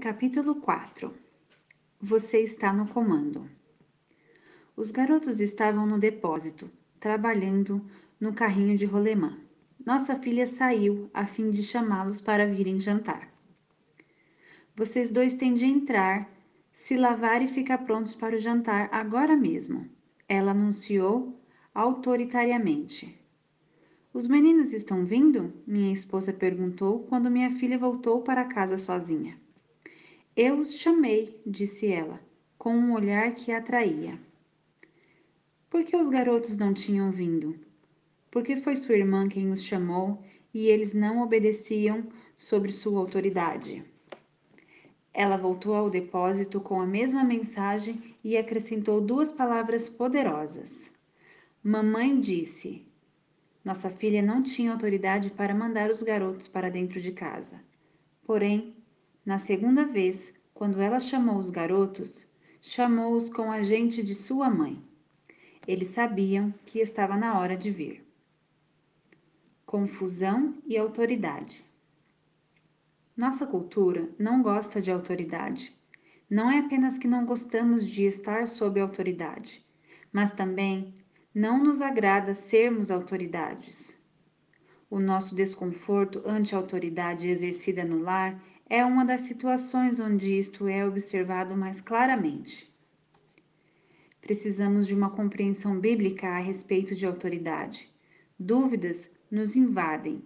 Capítulo 4. Você está no comando. Os garotos estavam no depósito, trabalhando no carrinho de rolemã. Nossa filha saiu a fim de chamá-los para virem jantar. Vocês dois têm de entrar, se lavar e ficar prontos para o jantar agora mesmo, ela anunciou autoritariamente. Os meninos estão vindo? Minha esposa perguntou quando minha filha voltou para casa sozinha. Eu os chamei, disse ela, com um olhar que a atraía. Por que os garotos não tinham vindo? Porque foi sua irmã quem os chamou e eles não obedeciam sob sua autoridade. Ela voltou ao depósito com a mesma mensagem e acrescentou 2 palavras poderosas. Mamãe disse. Nossa filha não tinha autoridade para mandar os garotos para dentro de casa. Porém, na segunda vez, quando ela chamou os garotos, chamou-os com a gente de sua mãe. Eles sabiam que estava na hora de vir. Confusão e autoridade. Nossa cultura não gosta de autoridade. Não é apenas que não gostamos de estar sob autoridade, mas também não nos agrada sermos autoridades. O nosso desconforto ante a autoridade exercida no lar é uma das situações onde isto é observado mais claramente. Precisamos de uma compreensão bíblica a respeito de autoridade. Dúvidas nos invadem.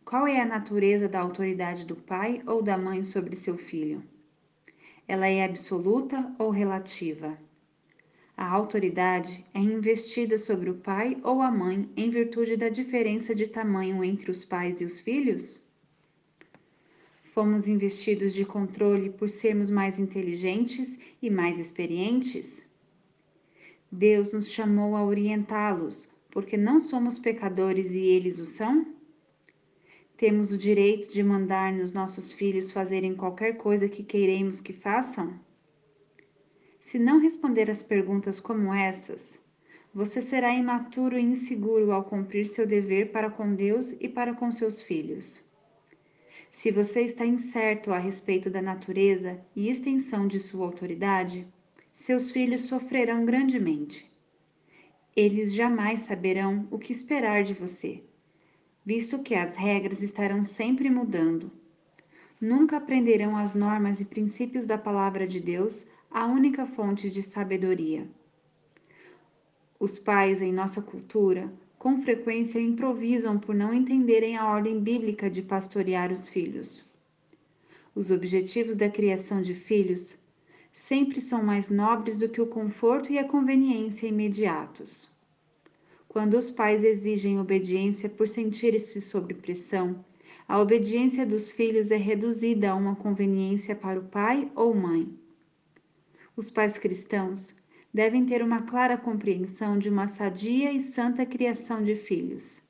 Qual é a natureza da autoridade do pai ou da mãe sobre seu filho? Ela é absoluta ou relativa? A autoridade é investida sobre o pai ou a mãe em virtude da diferença de tamanho entre os pais e os filhos? Fomos investidos de controle por sermos mais inteligentes e mais experientes? Deus nos chamou a orientá-los, porque não somos pecadores e eles o são? Temos o direito de mandar nos nossos filhos fazerem qualquer coisa que queiremos que façam? Se não responder às perguntas como essas, você será imaturo e inseguro ao cumprir seu dever para com Deus e para com seus filhos. Se você está incerto a respeito da natureza e extensão de sua autoridade, seus filhos sofrerão grandemente. Eles jamais saberão o que esperar de você, visto que as regras estarão sempre mudando. Nunca aprenderão as normas e princípios da palavra de Deus, a única fonte de sabedoria. Os pais, em nossa cultura, com frequência improvisam por não entenderem a ordem bíblica de pastorear os filhos. Os objetivos da criação de filhos sempre são mais nobres do que o conforto e a conveniência imediatos. Quando os pais exigem obediência por sentirem-se sob pressão, a obediência dos filhos é reduzida a uma conveniência para o pai ou mãe. Os pais cristãos devem ter uma clara compreensão de uma sadia e santa criação de filhos.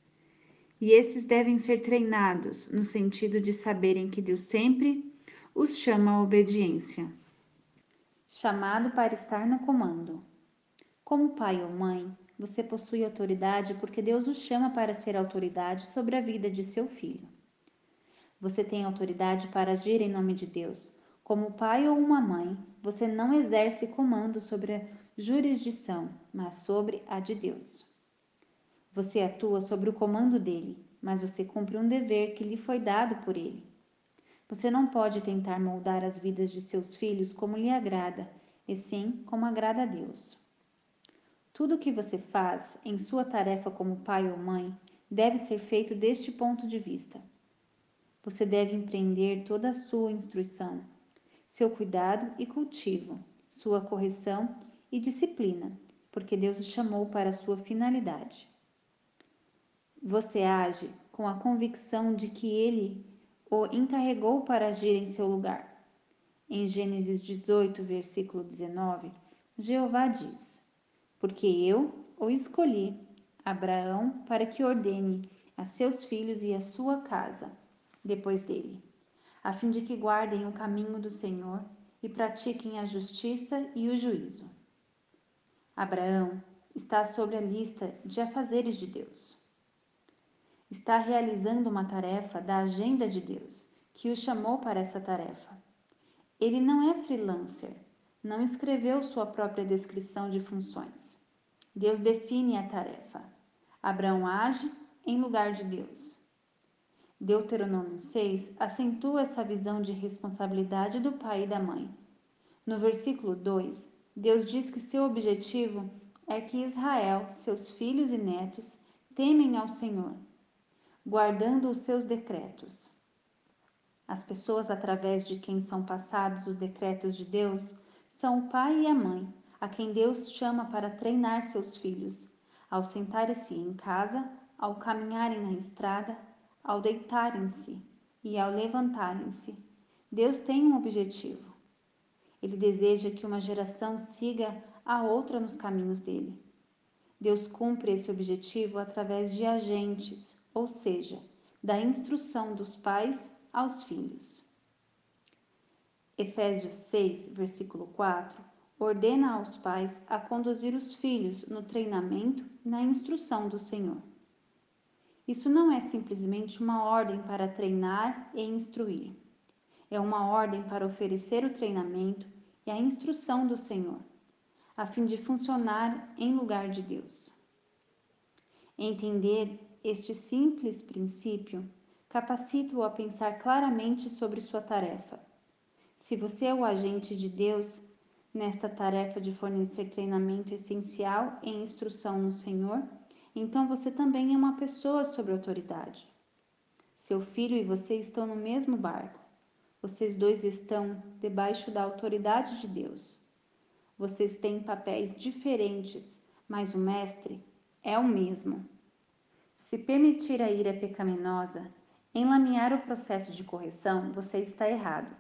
E esses devem ser treinados no sentido de saberem que Deus sempre os chama à obediência. Chamado para estar no comando. Como pai ou mãe, você possui autoridade porque Deus o chama para ser autoridade sobre a vida de seu filho. Você tem autoridade para agir em nome de Deus. Como pai ou uma mãe, você não exerce comando sobre a jurisdição, mas sobre a de Deus. Você atua sobre o comando dele, mas você cumpre um dever que lhe foi dado por ele. Você não pode tentar moldar as vidas de seus filhos como lhe agrada, e sim como agrada a Deus. Tudo o que você faz em sua tarefa como pai ou mãe deve ser feito deste ponto de vista. Você deve empreender toda a sua instrução, seu cuidado e cultivo, sua correção e disciplina, porque Deus o chamou para a sua finalidade. Você age com a convicção de que Ele o encarregou para agir em seu lugar. Em Gênesis 18, versículo 19, Jeová diz: Porque eu o escolhi, Abraão, para que ordene a seus filhos e a sua casa, depois dele, a fim de que guardem o caminho do Senhor e pratiquem a justiça e o juízo. Abraão está sobre a lista de afazeres de Deus. Está realizando uma tarefa da agenda de Deus, que o chamou para essa tarefa. Ele não é freelancer, não escreveu sua própria descrição de funções. Deus define a tarefa. Abraão age em lugar de Deus. Deuteronômio 6 acentua essa visão de responsabilidade do pai e da mãe. No versículo 2, Deus diz que seu objetivo é que Israel, seus filhos e netos, temem ao Senhor, guardando os seus decretos. As pessoas através de quem são passados os decretos de Deus são o pai e a mãe, a quem Deus chama para treinar seus filhos, ao sentarem-se em casa, ao caminharem na estrada, ao deitarem-se e ao levantarem-se. Deus tem um objetivo. Ele deseja que uma geração siga a outra nos caminhos dele. Deus cumpre esse objetivo através de agentes, ou seja, da instrução dos pais aos filhos. Efésios 6, versículo 4, ordena aos pais a conduzir os filhos no treinamento e na instrução do Senhor. Isso não é simplesmente uma ordem para treinar e instruir. É uma ordem para oferecer o treinamento e a instrução do Senhor, a fim de funcionar em lugar de Deus. Entender este simples princípio capacita-o a pensar claramente sobre sua tarefa. Se você é o agente de Deus nesta tarefa de fornecer treinamento essencial e instrução no Senhor, então você também é uma pessoa sob autoridade. Seu filho e você estão no mesmo barco. Vocês dois estão debaixo da autoridade de Deus. Vocês têm papéis diferentes, mas o Mestre é o mesmo. Se permitir a ira pecaminosa enlamear o processo de correção, você está errado.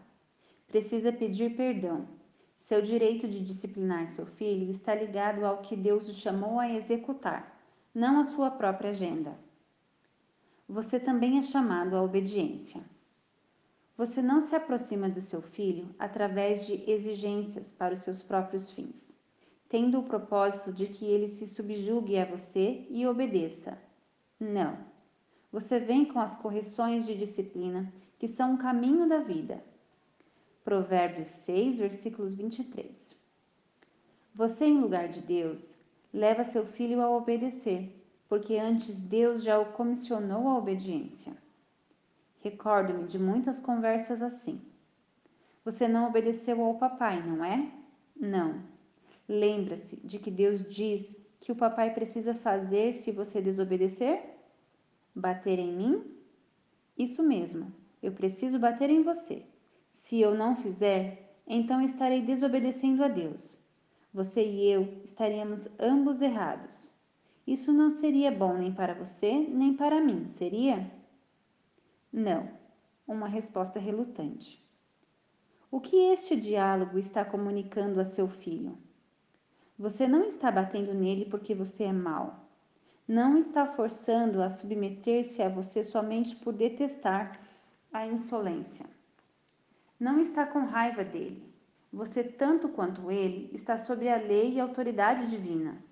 Precisa pedir perdão. Seu direito de disciplinar seu filho está ligado ao que Deus o chamou a executar, não à sua própria agenda. Você também é chamado à obediência. Você não se aproxima do seu filho através de exigências para os seus próprios fins, tendo o propósito de que ele se subjugue a você e obedeça. Não. Você vem com as correções de disciplina, que são o caminho da vida. Provérbios 6, versículos 23. Você, em lugar de Deus, leva seu filho a obedecer, porque antes Deus já o comissionou à obediência. Recordo-me de muitas conversas assim. Você não obedeceu ao papai, não é? Não. Lembra-se de que Deus diz que o papai precisa fazer se você desobedecer? Bater em mim? Isso mesmo, eu preciso bater em você. Se eu não fizer, então estarei desobedecendo a Deus. Você e eu estaríamos ambos errados. Isso não seria bom nem para você, nem para mim, seria? Não. Uma resposta relutante. O que este diálogo está comunicando a seu filho? Você não está batendo nele porque você é mau. Não está forçando-o a submeter-se a você somente por detestar a insolência. Não está com raiva dele. Você, tanto quanto ele, está sob a lei e a autoridade divina.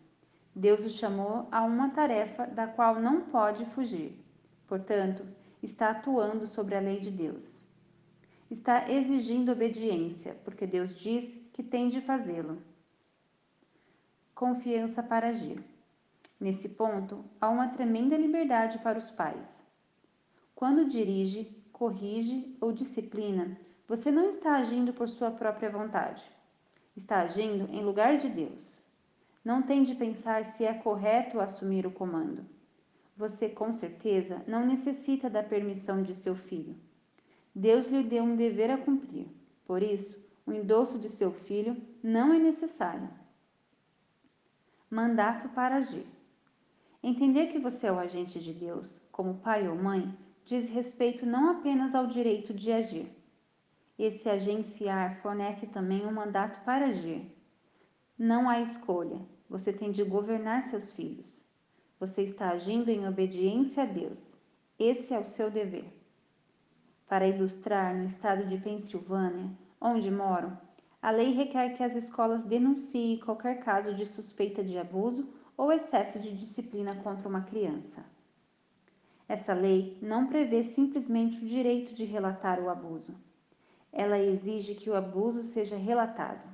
Deus o chamou a uma tarefa da qual não pode fugir. Portanto, está atuando sobre a lei de Deus. Está exigindo obediência, porque Deus diz que tem de fazê-lo. Confiança para agir. Nesse ponto, há uma tremenda liberdade para os pais. Quando dirige, corrige ou disciplina, você não está agindo por sua própria vontade. Está agindo em lugar de Deus. Não tem de pensar se é correto assumir o comando. Você, com certeza, não necessita da permissão de seu filho. Deus lhe deu um dever a cumprir. Por isso, o endosso de seu filho não é necessário. Mandato para agir. Entender que você é o agente de Deus, como pai ou mãe, diz respeito não apenas ao direito de agir. Esse agenciar fornece também um mandato para agir. Não há escolha, você tem de governar seus filhos. Você está agindo em obediência a Deus. Esse é o seu dever. Para ilustrar, no estado de Pensilvânia, onde moro, a lei requer que as escolas denunciem qualquer caso de suspeita de abuso ou excesso de disciplina contra uma criança. Essa lei não prevê simplesmente o direito de relatar o abuso. ela exige que o abuso seja relatado.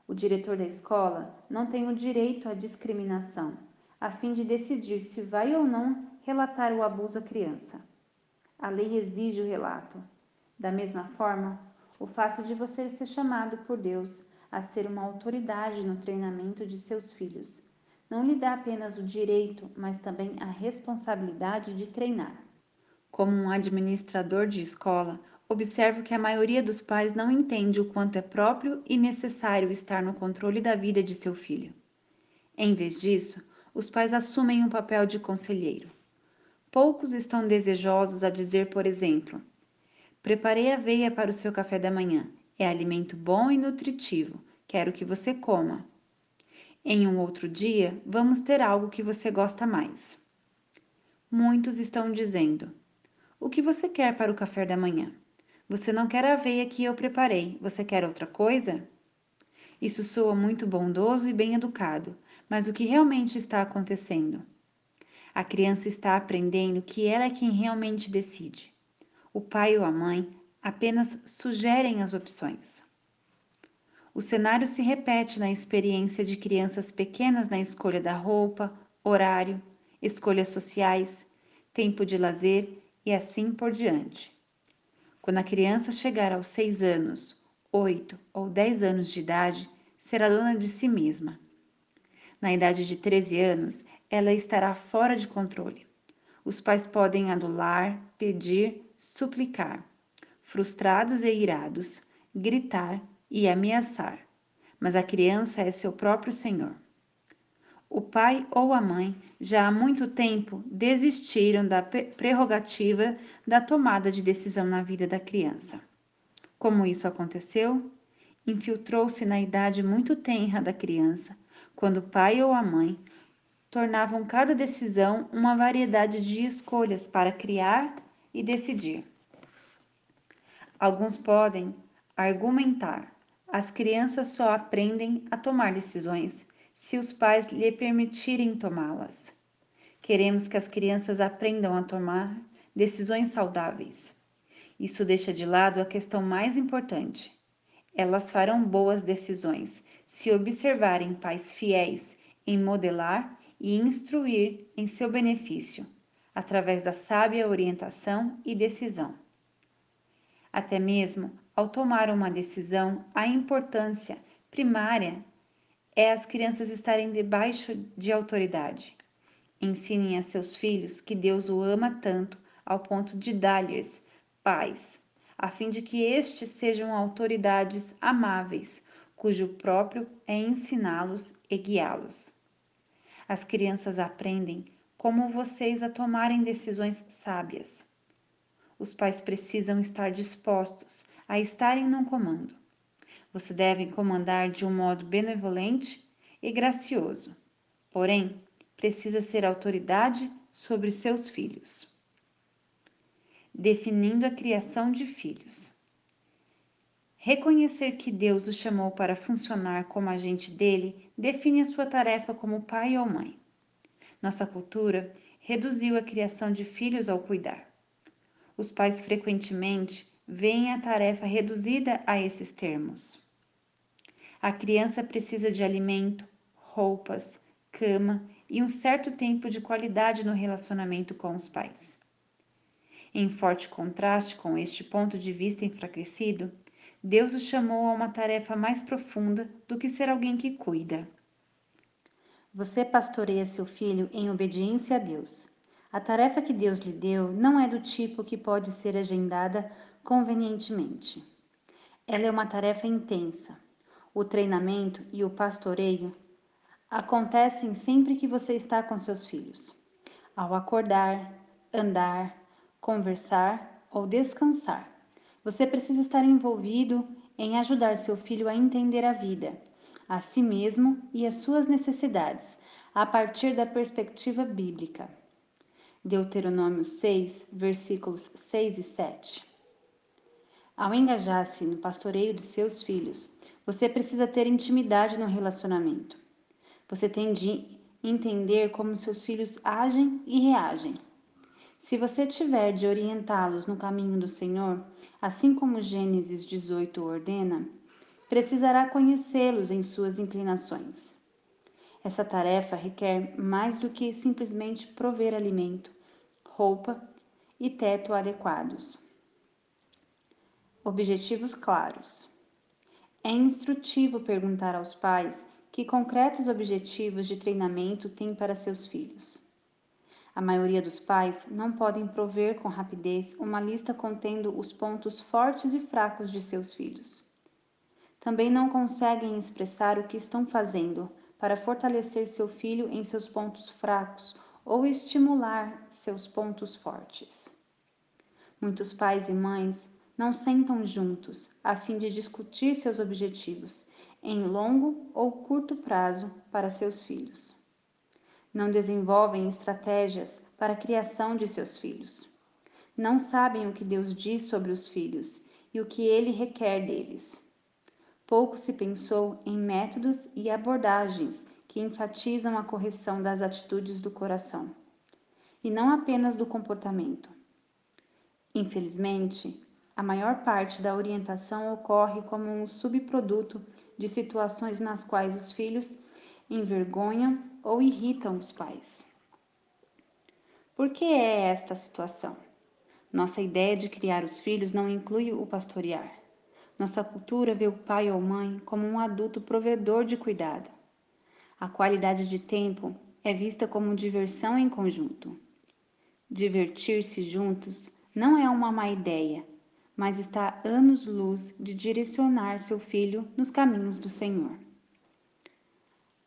O diretor da escola não tem o direito à discriminação, a fim de decidir se vai ou não relatar o abuso à criança. A lei exige o relato. Da mesma forma, o fato de você ser chamado por Deus a ser uma autoridade no treinamento de seus filhos não lhe dá apenas o direito, mas também a responsabilidade de treinar. Como um administrador de escola, observo que a maioria dos pais não entende o quanto é próprio e necessário estar no controle da vida de seu filho. Em vez disso, os pais assumem um papel de conselheiro. Poucos estão desejosos a dizer, por exemplo, preparei aveia para o seu café da manhã. É alimento bom e nutritivo. Quero que você coma. Em um outro dia, vamos ter algo que você gosta mais. Muitos estão dizendo, o que você quer para o café da manhã? Você não quer a aveia que eu preparei, você quer outra coisa? Isso soa muito bondoso e bem educado, mas o que realmente está acontecendo? A criança está aprendendo que ela é quem realmente decide. O pai ou a mãe apenas sugerem as opções. O cenário se repete na experiência de crianças pequenas na escolha da roupa, horário, escolhas sociais, tempo de lazer e assim por diante. Quando a criança chegar aos 6 anos, 8 ou 10 anos de idade, será dona de si mesma. Na idade de 13 anos, ela estará fora de controle. Os pais podem adular, pedir, suplicar, frustrados e irados, gritar e ameaçar, mas a criança é seu próprio senhor. O pai ou a mãe já há muito tempo desistiram da prerrogativa da tomada de decisão na vida da criança. Como isso aconteceu? Infiltrou-se na idade muito tenra da criança, quando o pai ou a mãe tornavam cada decisão uma variedade de escolhas para criar e decidir. Alguns podem argumentar: as crianças só aprendem a tomar decisões se os pais lhe permitirem tomá-las. Queremos que as crianças aprendam a tomar decisões saudáveis. Isso deixa de lado a questão mais importante. Elas farão boas decisões se observarem pais fiéis em modelar e instruir em seu benefício, através da sábia orientação e decisão. Até mesmo ao tomar uma decisão, a importância primária é as crianças estarem debaixo de autoridade. Ensinem a seus filhos que Deus o ama tanto ao ponto de dar-lhes paz, a fim de que estes sejam autoridades amáveis, cujo próprio é ensiná-los e guiá-los. As crianças aprendem como vocês a tomarem decisões sábias. Os pais precisam estar dispostos a estarem no comando. Você deve comandar de um modo benevolente e gracioso, porém, precisa ser autoridade sobre seus filhos. Definindo a criação de filhos. Reconhecer que Deus o chamou para funcionar como agente dele define a sua tarefa como pai ou mãe. Nossa cultura reduziu a criação de filhos ao cuidar. Os pais frequentemente veem a tarefa reduzida a esses termos. A criança precisa de alimento, roupas, cama e um certo tempo de qualidade no relacionamento com os pais. Em forte contraste com este ponto de vista enfraquecido, Deus o chamou a uma tarefa mais profunda do que ser alguém que cuida. Você pastoreia seu filho em obediência a Deus. A tarefa que Deus lhe deu não é do tipo que pode ser agendada convenientemente. Ela é uma tarefa intensa. O treinamento e o pastoreio acontecem sempre que você está com seus filhos. Ao acordar, andar, conversar ou descansar, você precisa estar envolvido em ajudar seu filho a entender a vida, a si mesmo e as suas necessidades, a partir da perspectiva bíblica. Deuteronômio 6, versículos 6 e 7. Ao engajar-se no pastoreio de seus filhos, você precisa ter intimidade no relacionamento. Você tem de entender como seus filhos agem e reagem. Se você tiver de orientá-los no caminho do Senhor, assim como Gênesis 18 ordena, precisará conhecê-los em suas inclinações. Essa tarefa requer mais do que simplesmente prover alimento, roupa e teto adequados. Objetivos claros. É instrutivo perguntar aos pais que concretos objetivos de treinamento têm para seus filhos. A maioria dos pais não podem prover com rapidez uma lista contendo os pontos fortes e fracos de seus filhos. Também não conseguem expressar o que estão fazendo para fortalecer seu filho em seus pontos fracos ou estimular seus pontos fortes. Muitos pais e mães não sentam juntos a fim de discutir seus objetivos em longo ou curto prazo para seus filhos. Não desenvolvem estratégias para a criação de seus filhos. Não sabem o que Deus diz sobre os filhos e o que Ele requer deles. Pouco se pensou em métodos e abordagens que enfatizam a correção das atitudes do coração, e não apenas do comportamento. Infelizmente, a maior parte da orientação ocorre como um subproduto de situações nas quais os filhos envergonham ou irritam os pais. Por que é esta situação? Nossa ideia de criar os filhos não inclui o pastorear. Nossa cultura vê o pai ou mãe como um adulto provedor de cuidado. A qualidade de tempo é vista como diversão em conjunto. Divertir-se juntos não é uma má ideia, mas está a anos-luz de direcionar seu filho nos caminhos do Senhor.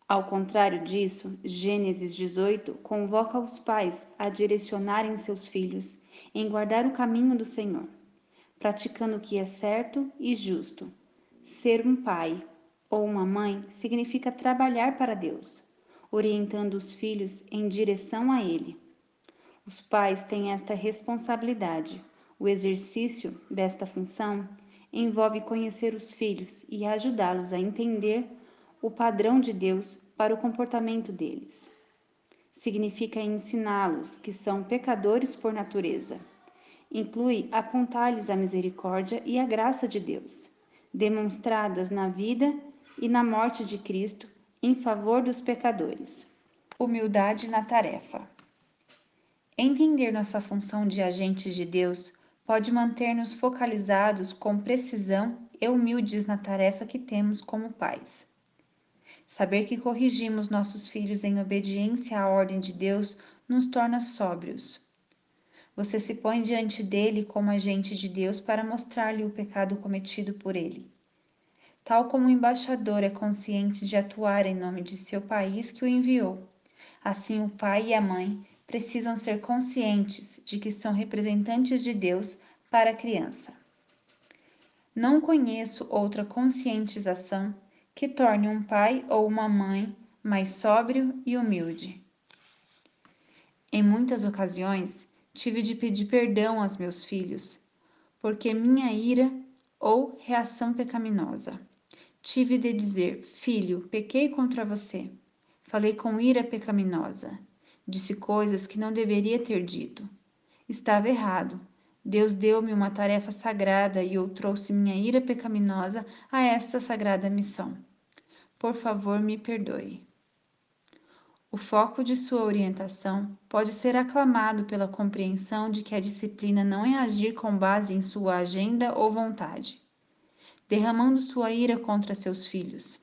Ao contrário disso, Gênesis 18 convoca os pais a direcionarem seus filhos em guardar o caminho do Senhor, praticando o que é certo e justo. Ser um pai ou uma mãe significa trabalhar para Deus, orientando os filhos em direção a Ele. Os pais têm esta responsabilidade. O exercício desta função envolve conhecer os filhos e ajudá-los a entender o padrão de Deus para o comportamento deles. Significa ensiná-los que são pecadores por natureza. Inclui apontar-lhes a misericórdia e a graça de Deus, demonstradas na vida e na morte de Cristo em favor dos pecadores. Humildade na tarefa. Entender nossa função de agentes de Deus pode manter-nos focalizados com precisão e humildes na tarefa que temos como pais. Saber que corrigimos nossos filhos em obediência à ordem de Deus nos torna sóbrios. Você se põe diante dele como agente de Deus para mostrar-lhe o pecado cometido por ele. Tal como o embaixador é consciente de atuar em nome de seu país que o enviou, assim o pai e a mãe precisam ser conscientes de que são representantes de Deus para a criança. Não conheço outra conscientização que torne um pai ou uma mãe mais sóbrio e humilde. Em muitas ocasiões, tive de pedir perdão aos meus filhos, porque minha ira ou reação pecaminosa. Tive de dizer: filho, pequei contra você. Falei com ira pecaminosa. Disse coisas que não deveria ter dito. Estava errado. Deus deu-me uma tarefa sagrada e eu trouxe minha ira pecaminosa a esta sagrada missão. Por favor, me perdoe. O foco de sua orientação pode ser aclamado pela compreensão de que a disciplina não é agir com base em sua agenda ou vontade, derramando sua ira contra seus filhos.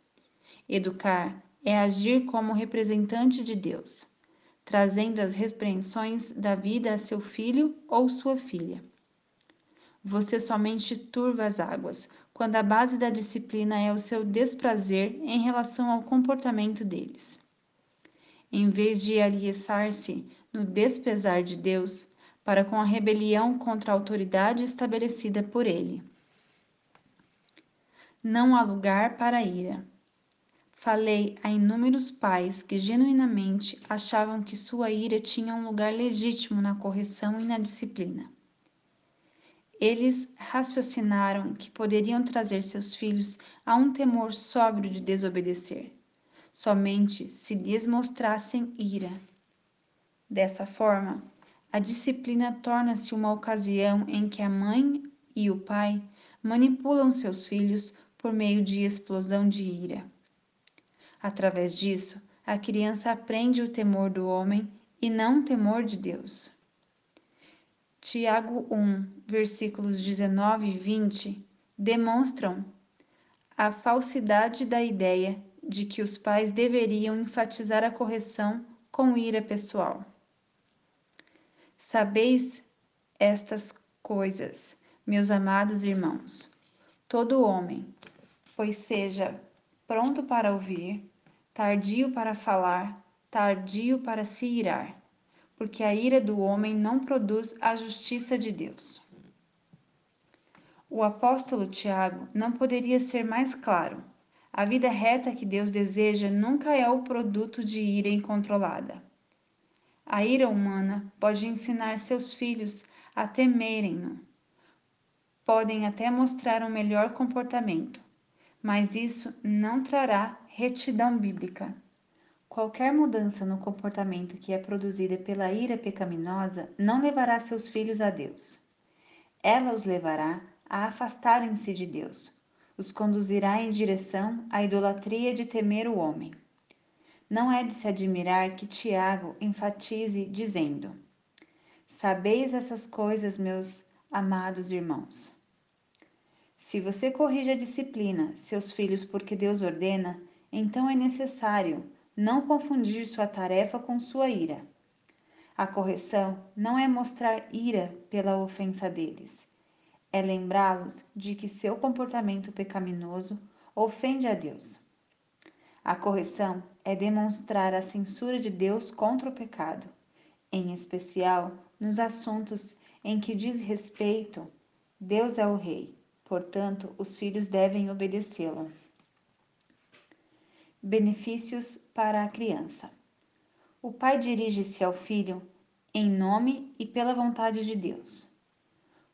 Educar é agir como representante de Deus, trazendo as repreensões da vida a seu filho ou sua filha. Você somente turva as águas quando a base da disciplina é o seu desprazer em relação ao comportamento deles. Em vez de alicerçar-se no despesar de Deus para com a rebelião contra a autoridade estabelecida por ele. Não há lugar para a ira. Falei a inúmeros pais que genuinamente achavam que sua ira tinha um lugar legítimo na correção e na disciplina. Eles raciocinaram que poderiam trazer seus filhos a um temor sóbrio de desobedecer, somente se lhes mostrassem ira. Dessa forma, A disciplina torna-se uma ocasião em que a mãe e o pai manipulam seus filhos por meio de explosão de ira. Através disso, a criança aprende o temor do homem e não o temor de Deus. Tiago 1, versículos 19 e 20 demonstram a falsidade da ideia de que os pais deveriam enfatizar a correção com ira pessoal. Sabeis estas coisas, meus amados irmãos. Todo homem, pois seja pronto para ouvir, tardio para falar, tardio para se irar, porque a ira do homem não produz a justiça de Deus. O apóstolo Tiago não poderia ser mais claro. A vida reta que Deus deseja nunca é o produto de ira incontrolada. A ira humana pode ensinar seus filhos a temerem-no. Podem até mostrar um melhor comportamento, mas isso não trará retidão bíblica. Qualquer mudança no comportamento que é produzida pela ira pecaminosa não levará seus filhos a Deus. Ela os levará a afastarem-se de Deus, os conduzirá em direção à idolatria de temer o homem. Não é de se admirar que Tiago enfatize dizendo: Sabeis essas coisas, meus amados irmãos. Se você corrige a disciplina, seus filhos, porque Deus ordena, então é necessário não confundir sua tarefa com sua ira. A correção não é mostrar ira pela ofensa deles, é lembrá-los de que seu comportamento pecaminoso ofende a Deus. A correção é demonstrar a censura de Deus contra o pecado, em especial nos assuntos em que diz respeito. Deus é o rei, portanto, os filhos devem obedecê-lo. Benefícios para a criança. O pai dirige-se ao filho em nome e pela vontade de Deus.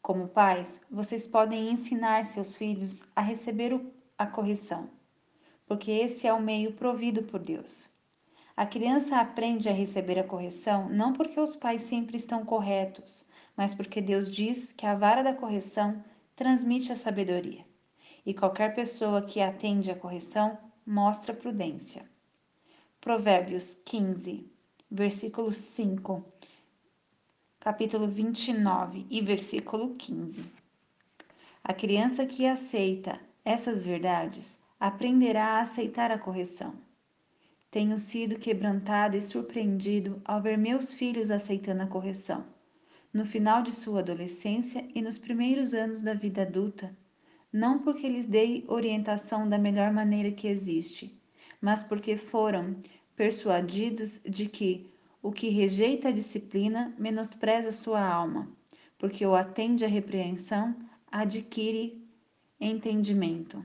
Como pais, vocês podem ensinar seus filhos a receber a correção, porque esse é o meio provido por Deus. A criança aprende a receber a correção não porque os pais sempre estão corretos, mas porque Deus diz que a vara da correção transmite a sabedoria. E qualquer pessoa que atende à correção mostra prudência. Provérbios 15, versículo 5, capítulo 29 e versículo 15. A criança que aceita essas verdades aprenderá a aceitar a correção. Tenho sido quebrantado e surpreendido ao ver meus filhos aceitando a correção. No final de sua adolescência e nos primeiros anos da vida adulta, não porque lhes dei orientação da melhor maneira que existe, mas porque foram persuadidos de que o que rejeita a disciplina menospreza sua alma, porque o atende à repreensão adquire entendimento.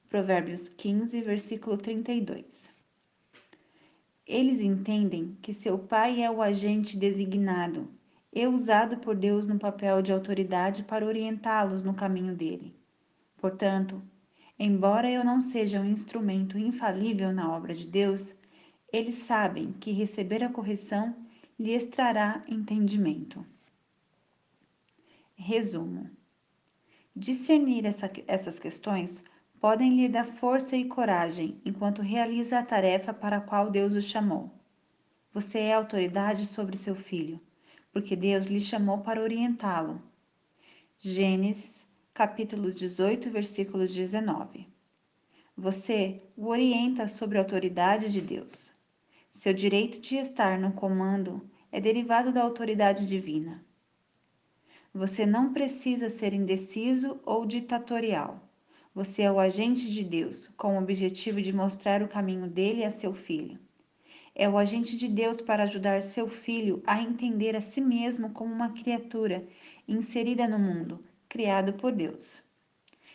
Provérbios 15, versículo 32. Eles entendem que seu pai é o agente designado e usado por Deus no papel de autoridade para orientá-los no caminho dele. Portanto, embora eu não seja um instrumento infalível na obra de Deus, eles sabem que receber a correção lhes trará entendimento. Resumo: discernir essas questões podem lhe dar força e coragem enquanto realiza a tarefa para a qual Deus o chamou. Você é autoridade sobre seu filho, porque Deus lhe chamou para orientá-lo. Gênesis, capítulo 18, versículo 19. Você o orienta sobre a autoridade de Deus. Seu direito de estar no comando é derivado da autoridade divina. Você não precisa ser indeciso ou ditatorial. Você é o agente de Deus, com o objetivo de mostrar o caminho dele a seu filho. É o agente de Deus para ajudar seu filho a entender a si mesmo como uma criatura inserida no mundo, criado por Deus.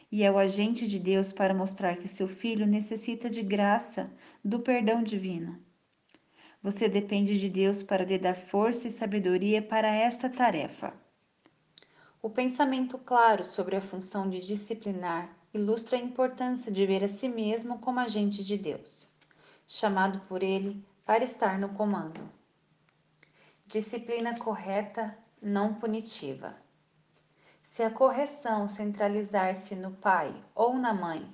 E é o agente de Deus para mostrar que seu filho necessita de graça, do perdão divino. Você depende de Deus para lhe dar força e sabedoria para esta tarefa. O pensamento claro sobre a função de disciplinar ilustra a importância de ver a si mesmo como agente de Deus, chamado por ele para estar no comando. Disciplina correta, não punitiva. Se a correção centralizar-se no pai ou na mãe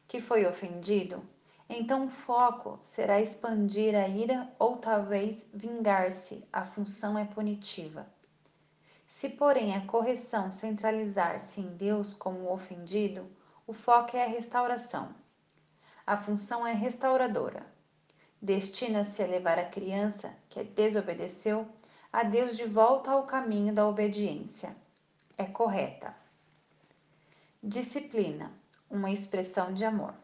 que foi ofendido, então o foco será expandir a ira ou talvez vingar-se, a função é punitiva. Se, porém, a correção centralizar-se em Deus como o ofendido, o foco é a restauração. A função é restauradora. Destina-se a levar a criança que desobedeceu a Deus de volta ao caminho da obediência. É correta. Disciplina, uma expressão de amor.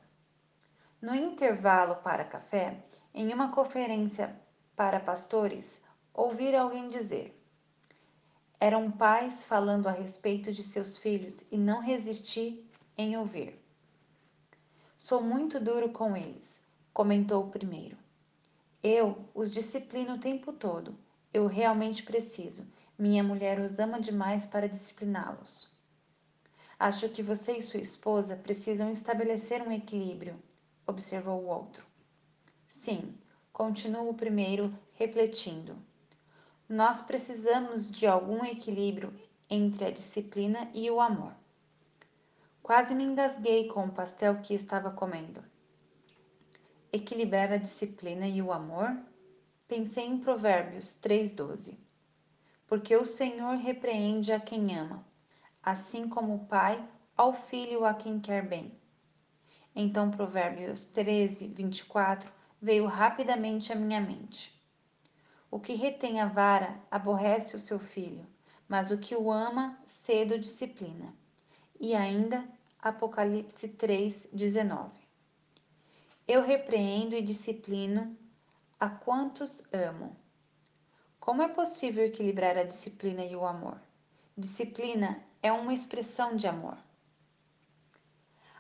No intervalo para café, em uma conferência para pastores, ouvi alguém dizer: eram pais falando a respeito de seus filhos e não resisti em ouvir. Sou muito duro com eles, comentou o primeiro. Eu os disciplino o tempo todo. Eu realmente preciso. Minha mulher os ama demais para discipliná-los. Acho que você e sua esposa precisam estabelecer um equilíbrio, observou o outro. Sim, continuou o primeiro, refletindo. Nós precisamos de algum equilíbrio entre a disciplina e o amor. Quase me engasguei com o pastel que estava comendo. Equilibrar a disciplina e o amor? Pensei em Provérbios 3,12. Porque o Senhor repreende a quem ama, assim como o pai ao filho a quem quer bem. Então Provérbios 13:24 veio rapidamente à minha mente. O que retém a vara aborrece o seu filho, mas o que o ama cedo disciplina. E ainda Apocalipse 3:19. Eu repreendo e disciplino a quantos amo. Como é possível equilibrar a disciplina e o amor? Disciplina é uma expressão de amor.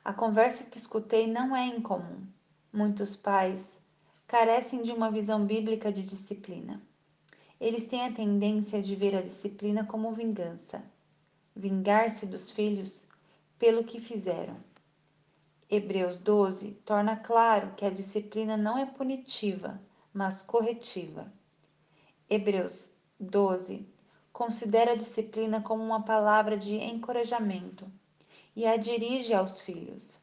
A conversa que escutei não é incomum. Muitos pais carecem de uma visão bíblica de disciplina. Eles têm a tendência de ver a disciplina como vingança, vingar-se dos filhos pelo que fizeram. Hebreus 12 torna claro que a disciplina não é punitiva, mas corretiva. Hebreus 12 considera a disciplina como uma palavra de encorajamento e a dirige aos filhos.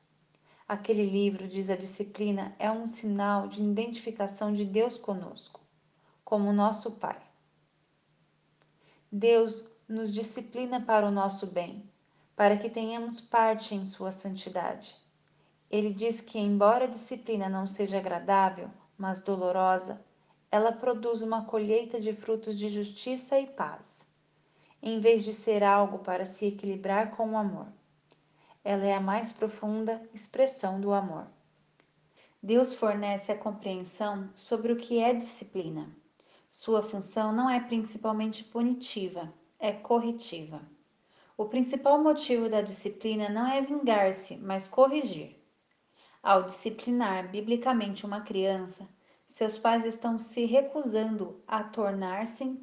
Aquele livro diz: a disciplina é um sinal de identificação de Deus conosco, como nosso Pai. Deus nos disciplina para o nosso bem, para que tenhamos parte em sua santidade. Ele diz que, embora a disciplina não seja agradável, mas dolorosa, ela produz uma colheita de frutos de justiça e paz, em vez de ser algo para se equilibrar com o amor. Ela é a mais profunda expressão do amor. Deus fornece a compreensão sobre o que é disciplina. Sua função não é principalmente punitiva, é corretiva. O principal motivo da disciplina não é vingar-se, mas corrigir. Ao disciplinar biblicamente uma criança, seus pais estão se recusando a tornar-se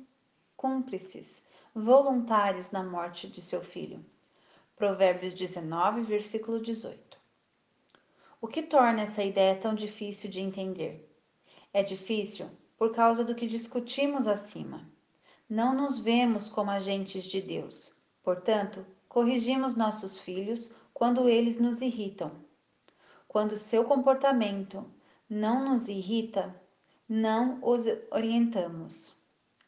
cúmplices, voluntários na morte de seu filho. Provérbios 19, versículo 18. O que torna essa ideia tão difícil de entender? É difícil por causa do que discutimos acima. Não nos vemos como agentes de Deus. Portanto, corrigimos nossos filhos quando eles nos irritam. Quando seu comportamento não nos irrita, não os orientamos.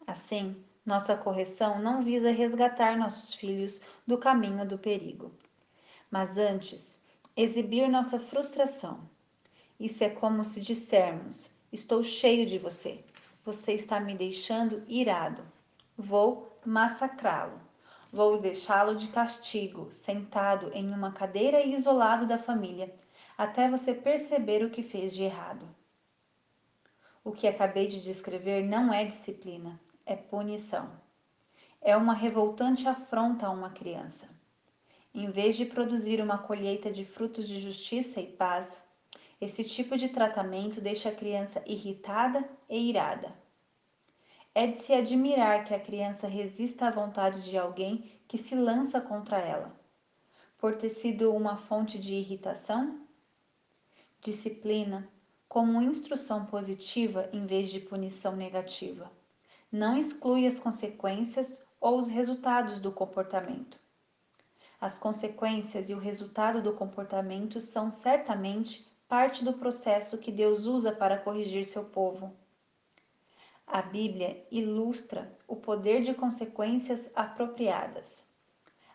Assim, nossa correção não visa resgatar nossos filhos do caminho do perigo, mas antes, exibir nossa frustração. Isso é como se dissermos: estou cheio de você. Você está me deixando irado. Vou massacrá-lo. Vou deixá-lo de castigo, sentado em uma cadeira e isolado da família, até você perceber o que fez de errado. O que acabei de descrever não é disciplina, é punição. É uma revoltante afronta a uma criança. Em vez de produzir uma colheita de frutos de justiça e paz, esse tipo de tratamento deixa a criança irritada e irada. É de se admirar que a criança resista à vontade de alguém que se lança contra ela, por ter sido uma fonte de irritação. Disciplina como instrução positiva em vez de punição negativa. não exclui as consequências ou os resultados do comportamento. As consequências e o resultado do comportamento são certamente parte do processo que Deus usa para corrigir seu povo. A Bíblia ilustra o poder de consequências apropriadas,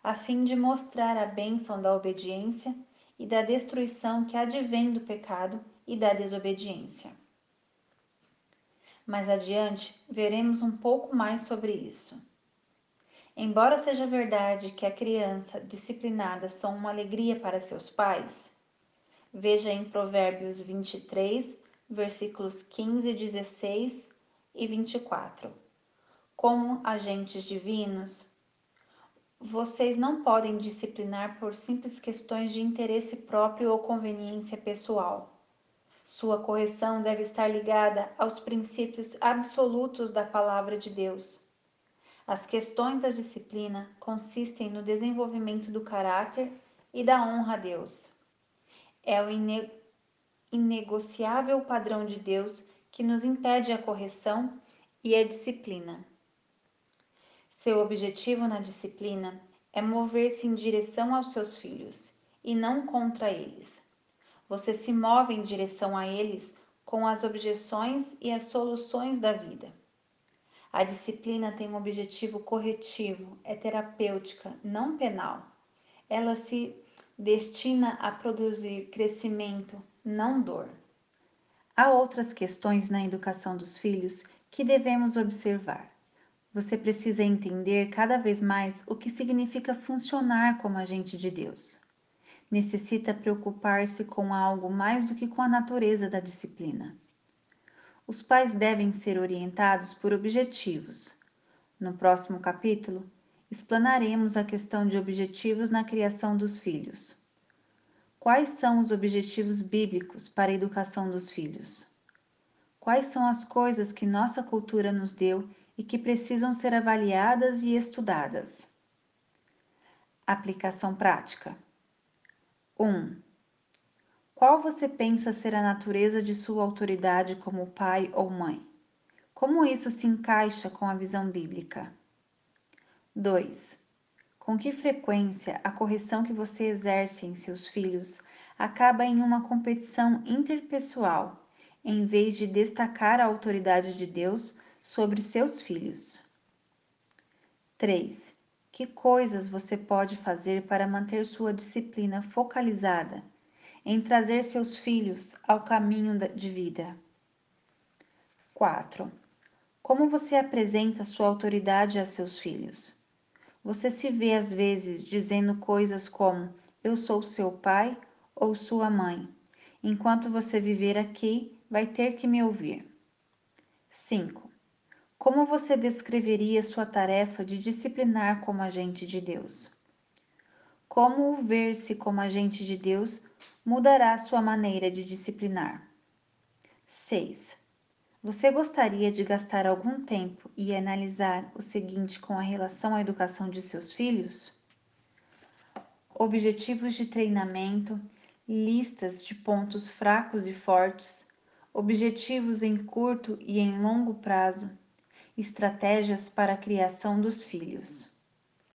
a fim de mostrar a bênção da obediência e da destruição que advém do pecado e da desobediência. Mais adiante, veremos um pouco mais sobre isso. Embora seja verdade que a criança disciplinada são uma alegria para seus pais, veja em Provérbios 23, versículos 15, 16 e 24. Como agentes divinos, vocês não podem disciplinar por simples questões de interesse próprio ou conveniência pessoal. Sua correção deve estar ligada aos princípios absolutos da Palavra de Deus. As questões da disciplina consistem no desenvolvimento do caráter e da honra a Deus. É o inegociável padrão de Deus que nos impede a correção e a disciplina. Seu objetivo na disciplina é mover-se em direção aos seus filhos e não contra eles. Você se move em direção a eles com as objeções e as soluções da vida. A disciplina tem um objetivo corretivo, é terapêutica, não penal. Ela se destina a produzir crescimento, não dor. Há outras questões na educação dos filhos que devemos observar. Você precisa entender cada vez mais o que significa funcionar como agente de Deus. Necessita preocupar-se com algo mais do que com a natureza da disciplina. Os pais devem ser orientados por objetivos. No próximo capítulo, explanaremos a questão de objetivos na criação dos filhos. Quais são os objetivos bíblicos para a educação dos filhos? Quais são as coisas que nossa cultura nos deu e que precisam ser avaliadas e estudadas? Aplicação prática. 1. Qual você pensa ser a natureza de sua autoridade como pai ou mãe? Como isso se encaixa com a visão bíblica? 2. Com que frequência a correção que você exerce em seus filhos acaba em uma competição interpessoal, em vez de destacar a autoridade de Deus sobre seus filhos? 3. Que coisas você pode fazer para manter sua disciplina focalizada em trazer seus filhos ao caminho de vida? 4. Como você apresenta sua autoridade a seus filhos? Você se vê às vezes dizendo coisas como "eu sou seu pai" ou "sua mãe". Enquanto você viver aqui, vai ter que me ouvir. 5. Como você descreveria sua tarefa de disciplinar como agente de Deus? Como o ver-se como agente de Deus mudará sua maneira de disciplinar? 6. Você gostaria de gastar algum tempo e analisar o seguinte com a relação à educação de seus filhos? Objetivos de treinamento, listas de pontos fracos e fortes, objetivos em curto e em longo prazo, estratégias para a criação dos filhos.